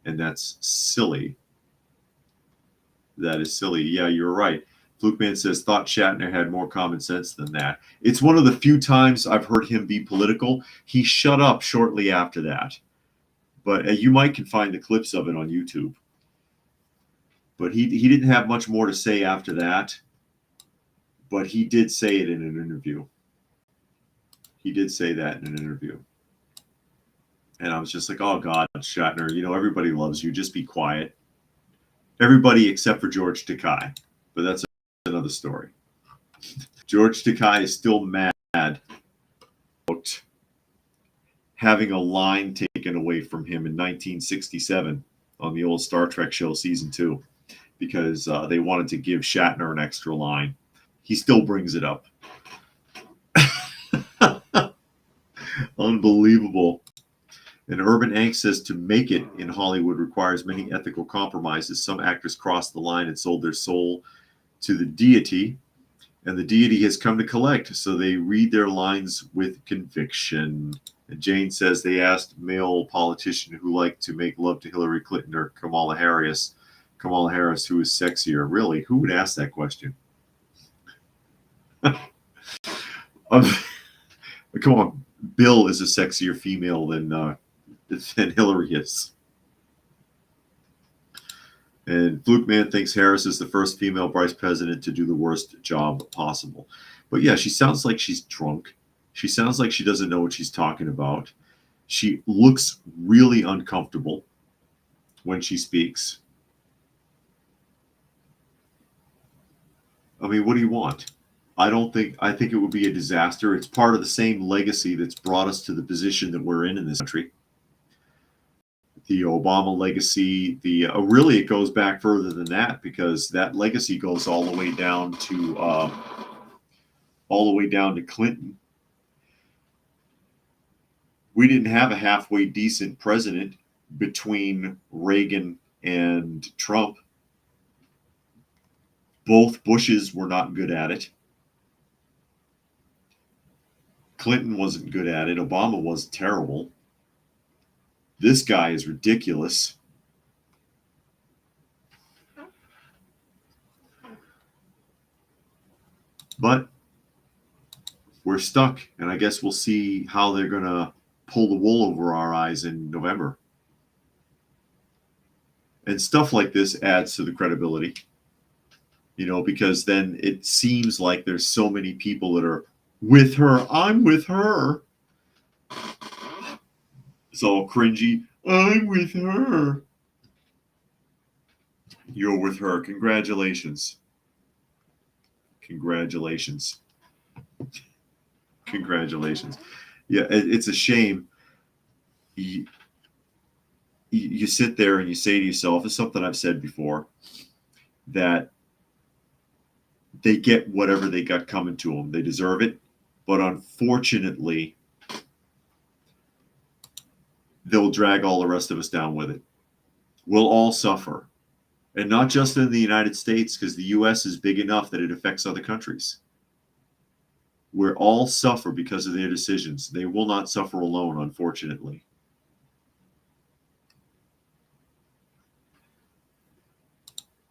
And that's silly. That is silly. Yeah, you're right. Flukeman says, thought Shatner had more common sense than that. It's one of the few times I've heard him be political. He shut up shortly after that. But you might can find the clips of it on YouTube. But he didn't have much more to say after that. But he did say it in an interview. He did say that in an interview. And I was just like, oh, God, Shatner, you know, everybody loves you. Just be quiet. Everybody except for George Takei. But that's another story. George Takei is still mad about having a line taken away from him in 1967 on the old Star Trek show Season 2 because they wanted to give Shatner an extra line. He still brings it up. Unbelievable. And Urban Angst says to make it in Hollywood requires many ethical compromises. Some actors crossed the line and sold their soul to the deity, and the deity has come to collect, so they read their lines with conviction. And Jane says they asked male politician who liked to make love to Hillary Clinton or Kamala Harris, who is sexier. Really? Who would ask that question? Come on. Bill is a sexier female than Hillary is. And Flukeman thinks Harris is the first female vice president to do the worst job possible. But yeah, she sounds like she's drunk. She sounds like she doesn't know what she's talking about. She looks really uncomfortable when she speaks. I mean, what do you want? I think it would be a disaster. It's part of the same legacy that's brought us to the position that we're in this country. The Obama legacy, really it goes back further than that because that legacy goes all the way down to Clinton. We didn't have a halfway decent president between Reagan and Trump. Both Bushes were not good at it. Clinton wasn't good at it. Obama was terrible. This guy is ridiculous. But we're stuck, and I guess we'll see how they're going to pull the wool over our eyes in November. And stuff like this adds to the credibility, you know, because then it seems like there's so many people that are with her. I'm with her. It's all cringy. I'm with her. You're with her. Congratulations. Congratulations. Congratulations. Yeah, it's a shame. You sit there and you say to yourself, it's something I've said before, that they get whatever they got coming to them. They deserve it. But unfortunately, they'll drag all the rest of us down with it. We'll all suffer. And not just in the United States, because the U.S. is big enough that it affects other countries. where all suffer because of their decisions. They will not suffer alone, unfortunately.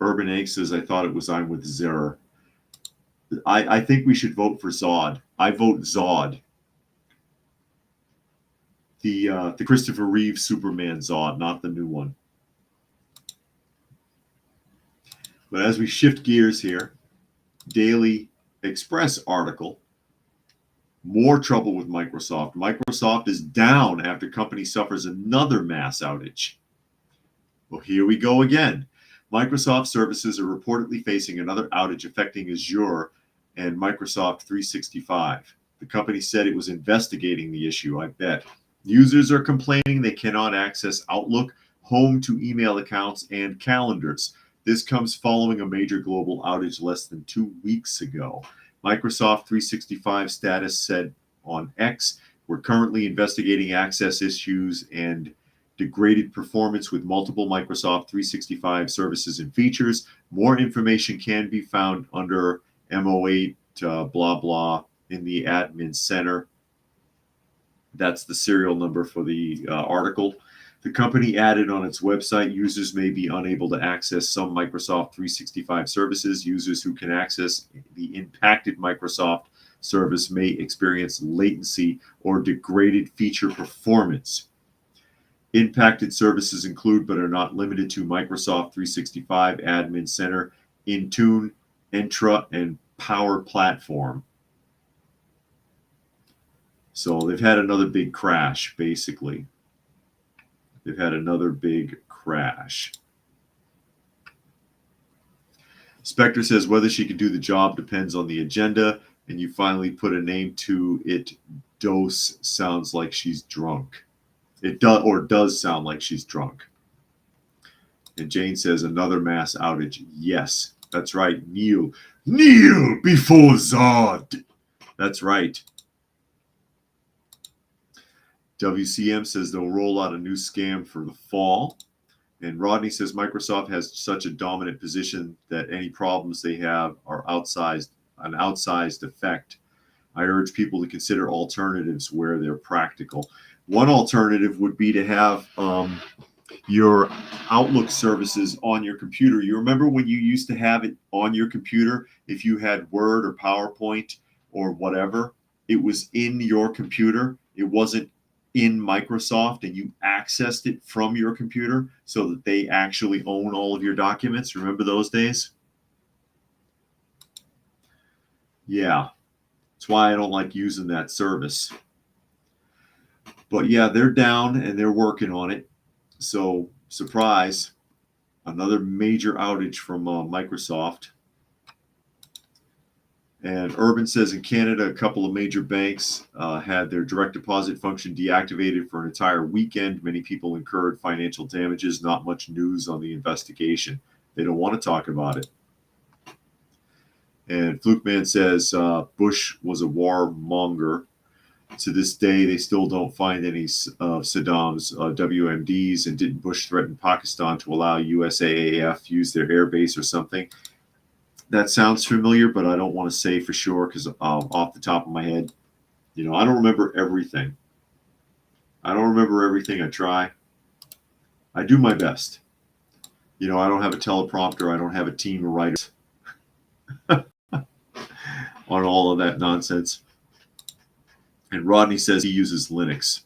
Urban Egg says, I thought it was I'm with Zer. I think we should vote for Zod. I vote Zod. The Christopher Reeve Superman Zod, not the new one. But as we shift gears here, Daily Express article, more trouble with Microsoft. Microsoft is down after company suffers another mass outage. Well, here we go again. Microsoft services are reportedly facing another outage affecting Azure and Microsoft 365. The company said it was investigating the issue, I bet. Users are complaining they cannot access Outlook, home to email accounts, and calendars. This comes following a major global outage less than 2 weeks ago. Microsoft 365 status said on X, we're currently investigating access issues and degraded performance with multiple Microsoft 365 services and features. More information can be found under MO8 blah blah in the admin center. That's the serial number for the article. The company added on its website, users may be unable to access some Microsoft 365 services. Users who can access the impacted Microsoft service may experience latency or degraded feature performance. Impacted services include, but are not limited to, Microsoft 365 Admin Center, Intune, Entra, and Power Platform. So they've had another big crash, basically. They've had another big crash. Spectre says whether she can do the job depends on the agenda, and you finally put a name to it. Dose sounds like she's drunk. It does sound like she's drunk. And Jane says another mass outage. Yes, that's right. Kneel before Zod. That's right. WCM says they'll roll out a new scam for the fall. And Rodney says Microsoft has such a dominant position that any problems they have are an outsized effect. I urge people to consider alternatives where they're practical. One alternative would be to have your Outlook services on your computer. You remember when you used to have it on your computer, if you had Word or PowerPoint or whatever, it was in your computer. It wasn't in Microsoft, and you accessed it from your computer so that they actually own all of your documents. Remember those days? Yeah, that's why I don't like using that service. But yeah, they're down and they're working on it. So, surprise, another major outage from Microsoft. And Urban says in Canada, a couple of major banks had their direct deposit function deactivated for an entire weekend. Many people incurred financial damages. Not much news on the investigation. They don't want to talk about it. And Flukeman says Bush was a warmonger. To this day, they still don't find any Saddam's WMDs, and didn't Bush threaten Pakistan to allow USAAF use their air base or something? That sounds familiar, but I don't want to say for sure because off the top of my head, I don't remember everything. I try. I do my best. I don't have a teleprompter. I don't have a team of writers on all of that nonsense. And Rodney says he uses Linux.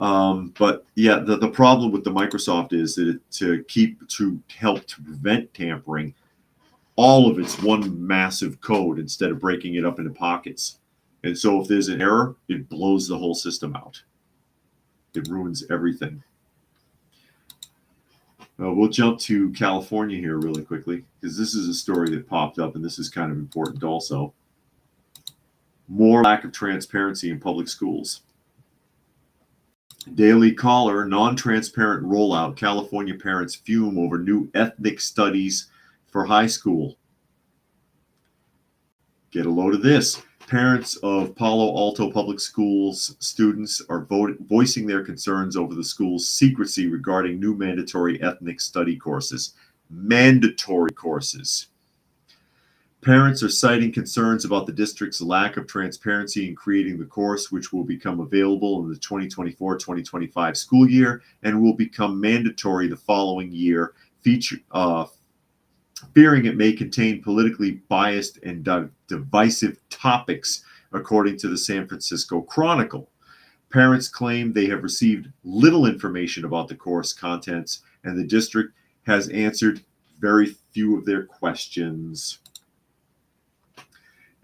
But yeah, the problem with the Microsoft is that to help to prevent tampering, all of it's one massive code instead of breaking it up into pockets. And so if there's an error, it blows the whole system out. It ruins everything. We'll jump to California here really quickly, because this is a story that popped up, and this is kind of important also. More lack of transparency in public schools. Daily Caller, non-transparent rollout. California parents fume over new ethnic studies for high school. Get a load of this. Parents of Palo Alto Public Schools students are voicing their concerns over the school's secrecy regarding new mandatory ethnic study courses. Mandatory courses. Parents are citing concerns about the district's lack of transparency in creating the course, which will become available in the 2024-2025 school year and will become mandatory the following year, fearing it may contain politically biased and divisive topics, according to the San Francisco Chronicle. Parents claim they have received little information about the course contents, and the district has answered very few of their questions.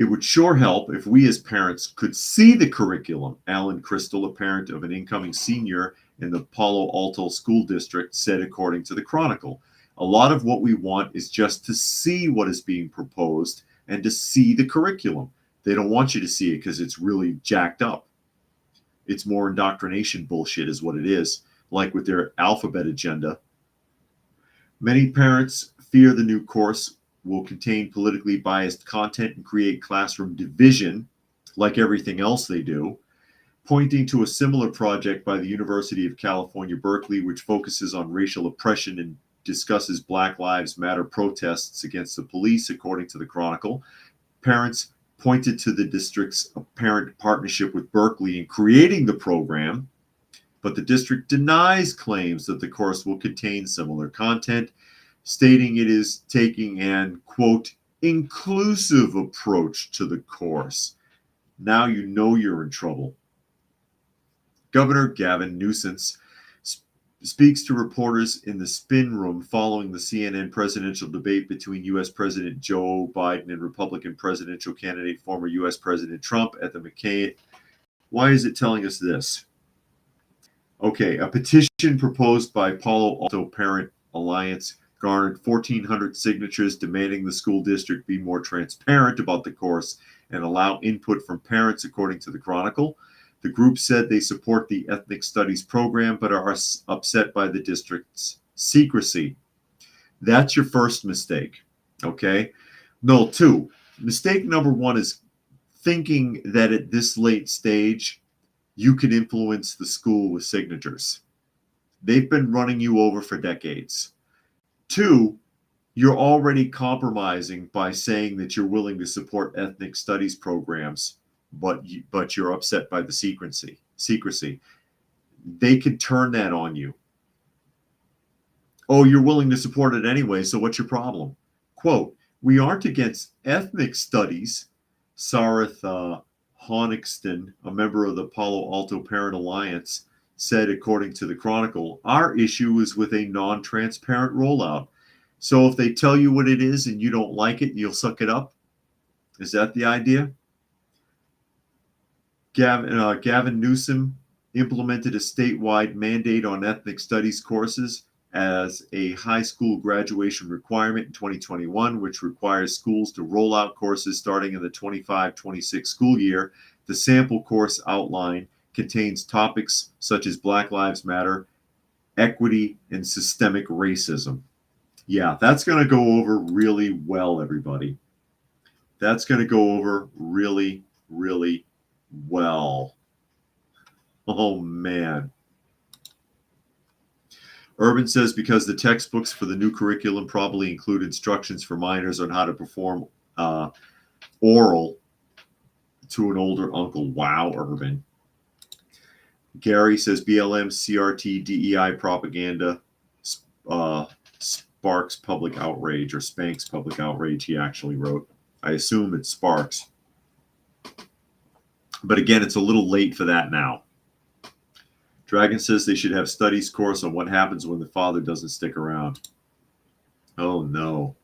It would sure help if we as parents could see the curriculum, Alan Crystal, a parent of an incoming senior in the Palo Alto School District, said, according to the Chronicle. A lot of what we want is just to see what is being proposed and to see the curriculum. They don't want you to see it because it's really jacked up. It's more indoctrination bullshit is what it is, like with their alphabet agenda. Many parents fear the new course will contain politically biased content and create classroom division, like everything else they do, pointing to a similar project by the University of California, Berkeley, which focuses on racial oppression and discusses Black Lives Matter protests against the police, according to the Chronicle. Parents pointed to the district's apparent partnership with Berkeley in creating the program, but the district denies claims that the course will contain similar content, stating it is taking an, quote, inclusive approach to the course. Now you know you're in trouble. Governor Gavin Newsom speaks to reporters in the spin room following the CNN presidential debate between U.S. President Joe Biden and Republican presidential candidate former U.S. President Trump at the McCain. Why is it telling us this? Okay, a petition proposed by Palo Alto Parent Alliance garnered 1,400 signatures demanding the school district be more transparent about the course and allow input from parents, according to the Chronicle. The group said they support the ethnic studies program but are upset by the district's secrecy. That's your first mistake, okay? No, two. Mistake number one is thinking that at this late stage, you can influence the school with signatures. They've been running you over for decades. Two, you're already compromising by saying that you're willing to support ethnic studies programs, but you're upset by the secrecy. They could turn that on you. Oh, you're willing to support it anyway, so what's your problem? Quote, we aren't against ethnic studies, Sarith Honigston, a member of the Palo Alto Parent Alliance, said, according to the Chronicle. Our issue is with a non-transparent rollout. So if they tell you what it is and you don't like it, you'll suck it up? Is that the idea? Gavin Newsom implemented a statewide mandate on ethnic studies courses as a high school graduation requirement in 2021, which requires schools to roll out courses starting in the 25-26 school year. The sample course outline contains topics such as Black Lives Matter, equity, and systemic racism. Yeah, that's going to go over really well, everybody. That's going to go over really, really well. Oh, man. Urban says because the textbooks for the new curriculum probably include instructions for minors on how to perform oral to an older uncle. Wow, Urban. Gary says BLM, CRT, DEI propaganda sparks public outrage, or spanks public outrage, he actually wrote. I assume it sparks. But again, it's a little late for that now. Dragon says they should have studies course on what happens when the father doesn't stick around. Oh, no.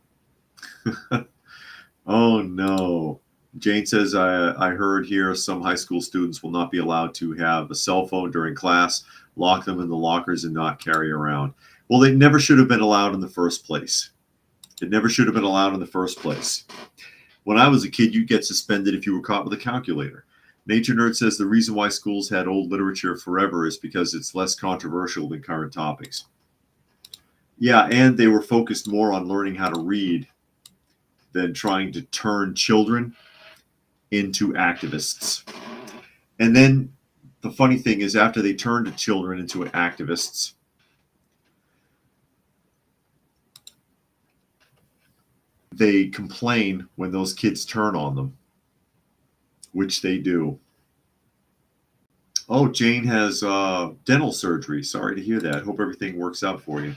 Oh, no. Jane says, I heard here some high school students will not be allowed to have a cell phone during class, lock them in the lockers, and not carry around. Well, they never should have been allowed in the first place. It never should have been allowed in the first place. When I was a kid, you'd get suspended if you were caught with a calculator. Nature Nerd says the reason why schools had old literature forever is because it's less controversial than current topics. Yeah, and they were focused more on learning how to read than trying to turn children into activists. And then the funny thing is, after they turned the children into activists, they complain when those kids turn on them, which they do. Oh, Jane has dental surgery. Sorry to hear that. Hope everything works out for you.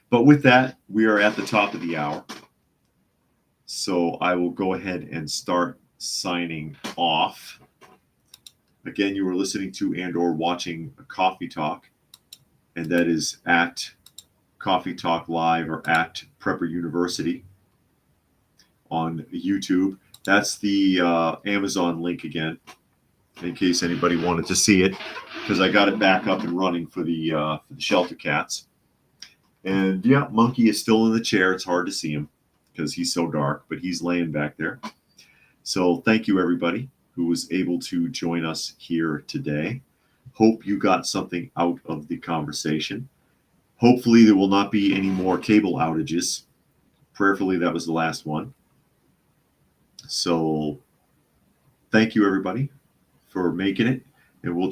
But with that, we are at the top of the hour. So I will go ahead and start signing off. Again, you were listening to and or watching Coffee Talk, and that is at Coffee Talk Live or at Prepper University on YouTube. That's the Amazon link again, in case anybody wanted to see it, because I got it back up and running for the shelter cats. And yeah, Monkey is still in the chair. It's hard to see him because he's so dark, but he's laying back there. So thank you, everybody who was able to join us here today. Hope you got something out of the conversation. Hopefully there will not be any more cable outages. Prayerfully, that was the last one. So thank you, everybody, for making it, and we'll